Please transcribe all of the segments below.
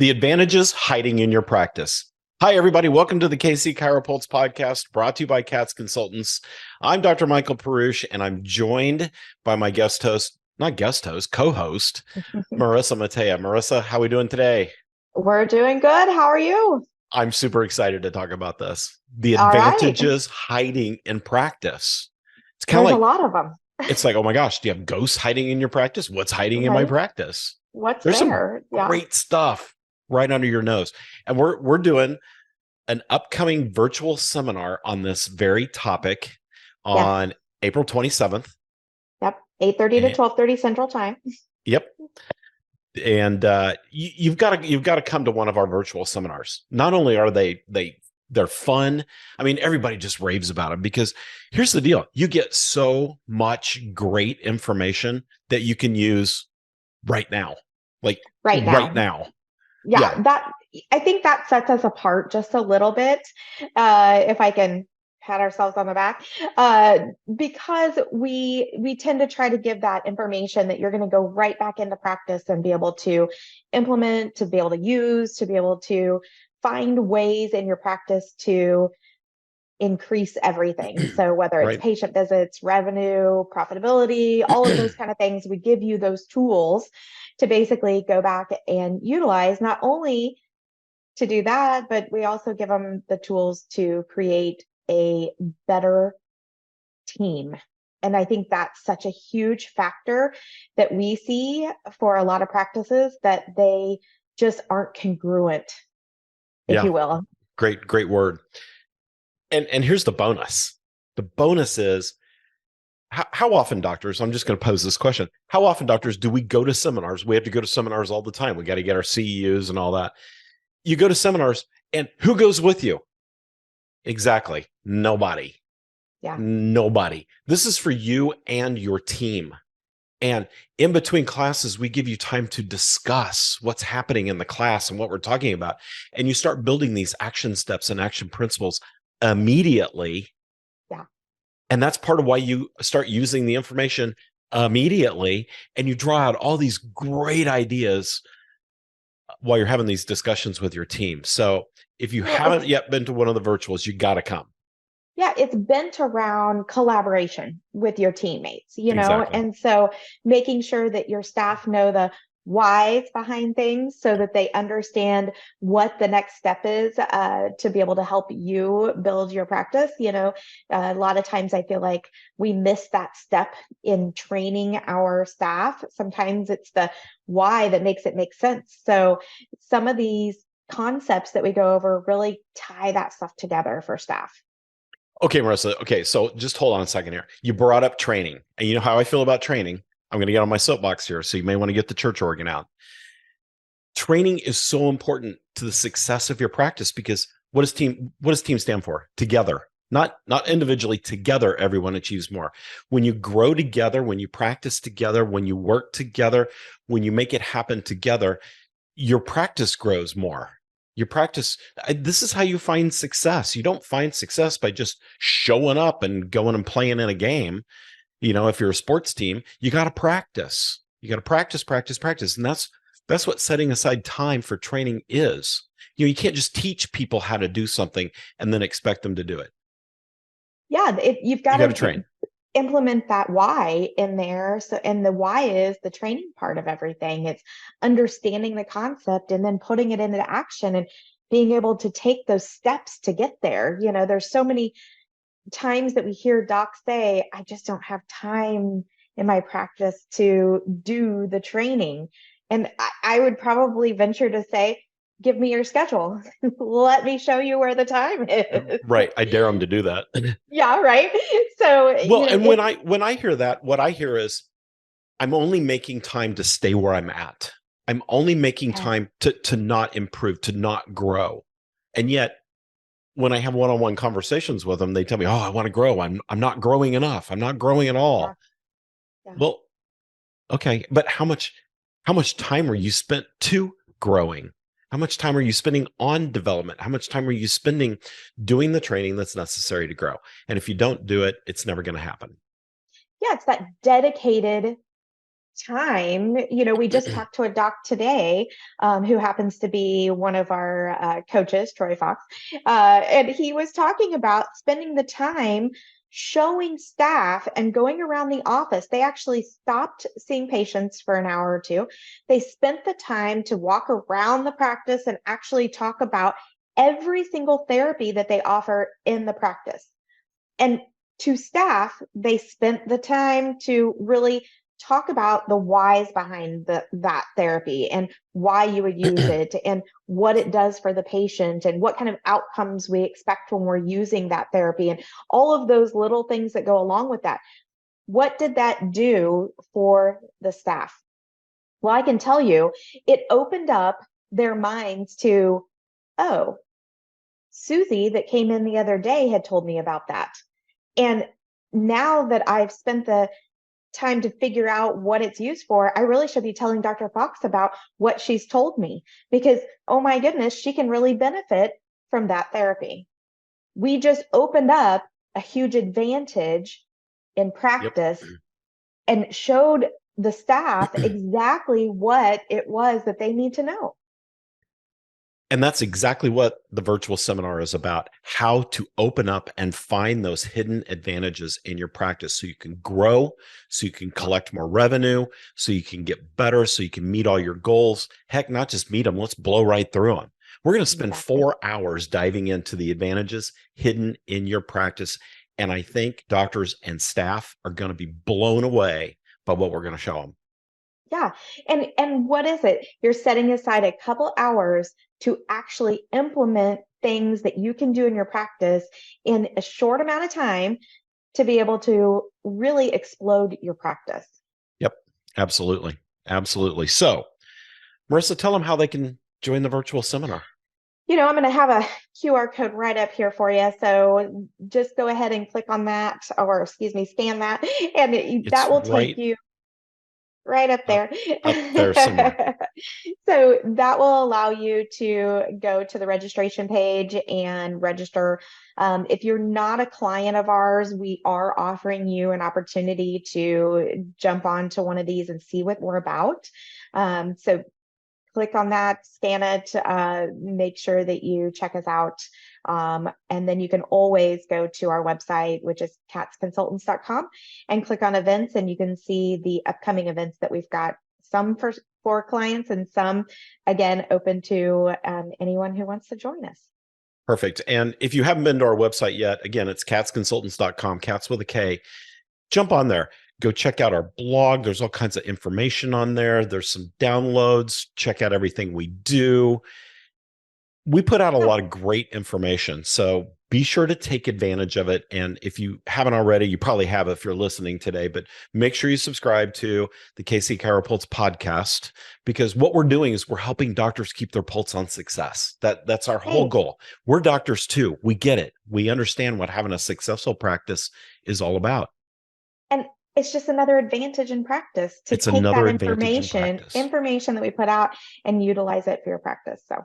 The advantages hiding in your practice. Hi, everybody. Welcome to the KC CHIROpulse podcast brought to you by CATS Consultants. I'm Dr. Michael Perusich, and I'm joined by my co-host, Marisa Mateja. Marisa, how are we doing today? We're doing good. How are you? I'm super excited to talk about this. The All right. advantages hiding in practice. It's kind of There's a like, lot of them, it's like, oh my gosh, do you have ghosts hiding in your practice? What's hiding in my right? practice? What's There's some there? Yeah. great stuff right under your nose. And we're doing an upcoming virtual seminar on this very topic Yes. on April 27th. Yep. 8:30 to And, 12:30 Central Time. yep. And you've got to come to one of our virtual seminars. Not only are they're fun. I mean, everybody just raves about them because here's the deal. You get so much great information that you can use right now. Like Right right now. now. Yeah, Yeah. I think that sets us apart just a little bit. If I can pat ourselves on the back, because we tend to try to give that information that you're going to go right back into practice and be able to implement, to be able to use, to be able to find ways in your practice to increase everything. So whether it's Right. patient visits, revenue, profitability, all of those kind of things, we give you those tools to basically go back and utilize, not only to do that, but we also give them the tools to create a better team. And I think that's such a huge factor that we see for a lot of practices, that they just aren't congruent, if Yeah. you will. Great word. And here's the bonus. The bonus is how often, doctors, I'm just going to pose this question. How often, doctors, do we go to seminars? We have to go to seminars all the time. We got to get our CEUs and all that. You go to seminars, and who goes with you? Exactly. Nobody. Yeah. Nobody. This is for you and your team. And in between classes, we give you time to discuss what's happening in the class and what we're talking about. And you start building these action steps and action principles immediately. Yeah. And that's part of why you start using the information immediately. And you draw out all these great ideas while you're having these discussions with your team. So if you Well, haven't yet been to one of the virtuals, you got to come. yeah, it's bent around collaboration with your teammates, Exactly. and so making sure that your staff know the whys behind things so that they understand what the next step is, to be able to help you build your practice. A lot of times I feel like we miss that step in training our staff. Sometimes it's the why that makes it make sense. So some of these concepts that we go over really tie that stuff together for staff. Okay, Marissa. Okay, so just hold on a second here. You brought up training, and you know how I feel about training. I'm going to get on my soapbox here, so you may want to get the church organ out. Training is so important to the success of your practice because what does team stand for? Together. Not individually, together everyone achieves more. When you grow together, when you practice together, when you work together, when you make it happen together, your practice grows more. Your practice, this is how you find success. You don't find success by just showing up and going and playing in a game. If you're a sports team, you got to practice. You got to practice. And that's what setting aside time for training is. You can't just teach people how to do something and then expect them to do it. Yeah, you've got You got to to train. implement that why in there. So, and the why is the training part of everything. It's understanding the concept and then putting it into action and being able to take those steps to get there. There's so many times that we hear docs say, I just don't have time in my practice to do the training. And I would probably venture to say, give me your schedule. Let me show you where the time is. Right. I dare them to do that. Yeah, right. So, Well, and it's when I hear that, what I hear is I'm only making time to stay where I'm at. I'm only making yes, time to not improve, to not grow. And yet when I have one-on-one conversations with them, they tell me, "Oh, I want to grow. I'm not growing enough. I'm not growing at yeah, all." yeah. Well, okay, but how much time are you spent to growing? How much time are you spending on development? How much time are you spending doing the training that's necessary to grow? And if you don't do it, it's never going to happen. Yeah, it's that dedicated time, we just talked to a doc today, who happens to be one of our coaches, Troy Fox, and he was talking about spending the time showing staff and going around the office. They actually stopped seeing patients for an hour or two. They spent the time to walk around the practice and actually talk about every single therapy that they offer in the practice. And to staff, they spent the time to really talk about the whys behind that therapy and why you would use it and what it does for the patient and what kind of outcomes we expect when we're using that therapy and all of those little things that go along with that. What did that do for the staff? Well, I can tell you, it opened up their minds to, oh, Susie that came in the other day had told me about that. And now that I've spent the time to figure out what it's used for, I really should be telling Dr. Fox about what she's told me, because, oh my goodness, she can really benefit from that therapy. We just opened up a huge advantage in practice and showed the staff exactly what it was that they need to know. And that's exactly what the virtual seminar is about, how to open up and find those hidden advantages in your practice so you can grow, so you can collect more revenue, so you can get better, so you can meet all your goals. Heck, not just meet them, let's blow right through them. We're going to spend 4 hours diving into the advantages hidden in your practice. And I think doctors and staff are going to be blown away by what we're going to show them. Yeah. And what is it? You're setting aside a couple hours to actually implement things that you can do in your practice in a short amount of time to be able to really explode your practice. Yep, absolutely. Absolutely. So, Marisa, tell them how they can join the virtual seminar. I'm going to have a QR code right up here for you. So just go ahead and click on that, or scan that, and that will take you right up there. Up there somewhere. So that will allow you to go to the registration page and register. If you're not a client of ours, we are offering you an opportunity to jump onto one of these and see what we're about. So click on that, scan it, make sure that you check us out. And then you can always go to our website, which is katzconsultants.com, and click on events, and you can see the upcoming events that we've got, some for clients and some, again, open to anyone who wants to join us. Perfect. And if you haven't been to our website yet, again, it's katzconsultants.com, Katz with a K. Jump on there. Go check out our blog. There's all kinds of information on there. There's some downloads. Check out everything we do. We put out a lot of great information, so be sure to take advantage of it. And if you haven't already, you probably have if you're listening today, but make sure you subscribe to the KC CHIROpulse podcast, because what we're doing is we're helping doctors keep their pulse on success. That's our whole goal. We're doctors too. We get it. We understand what having a successful practice is all about. And it's just another advantage in practice to take that information that we put out and utilize it for your practice. So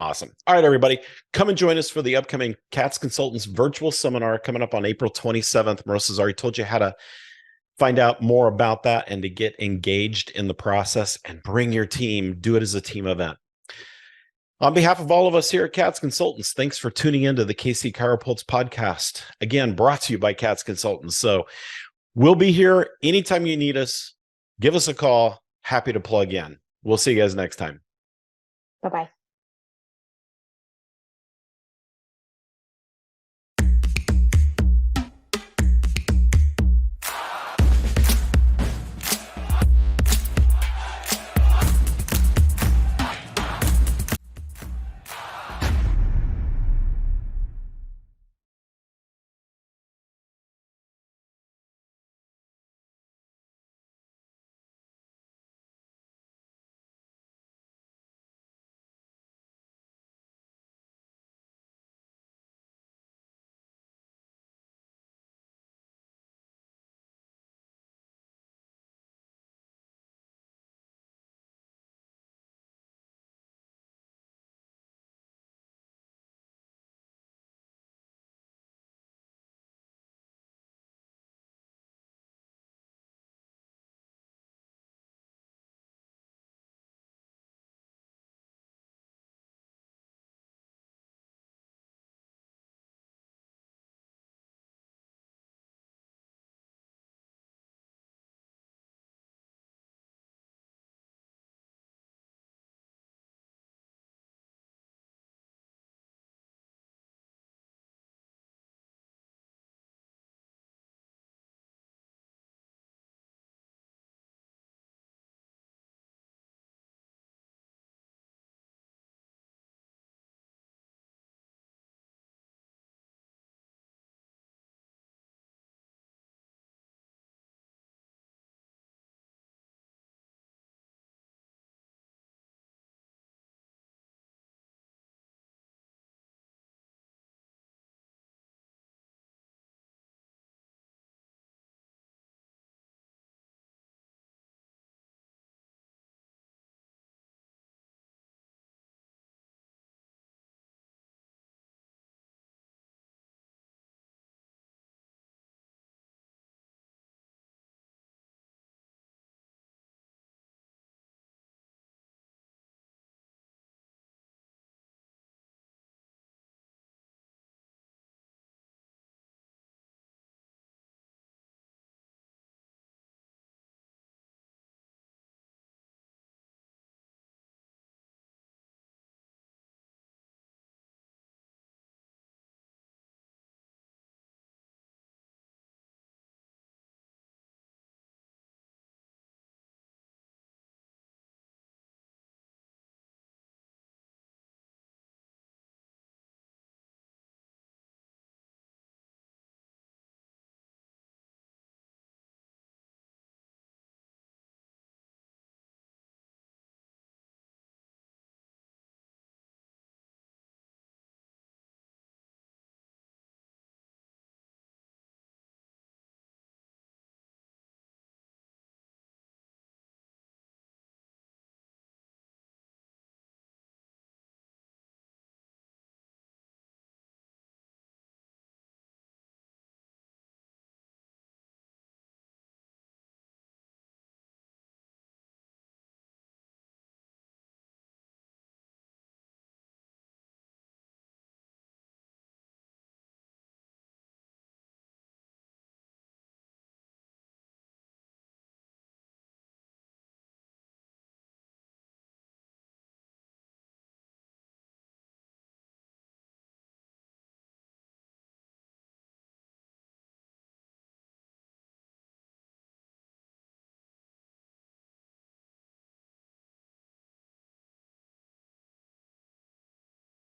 awesome. All right, everybody, come and join us for the upcoming Katz Consultants virtual seminar coming up on April 27th. Marisa's already told you how to find out more about that and to get engaged in the process and bring your team, do it as a team event. On behalf of all of us here at Katz Consultants, thanks for tuning into the KC CHIROpulse podcast. Again, brought to you by Katz Consultants. So we'll be here anytime you need us. Give us a call. Happy to plug in. We'll see you guys next time. Bye-bye.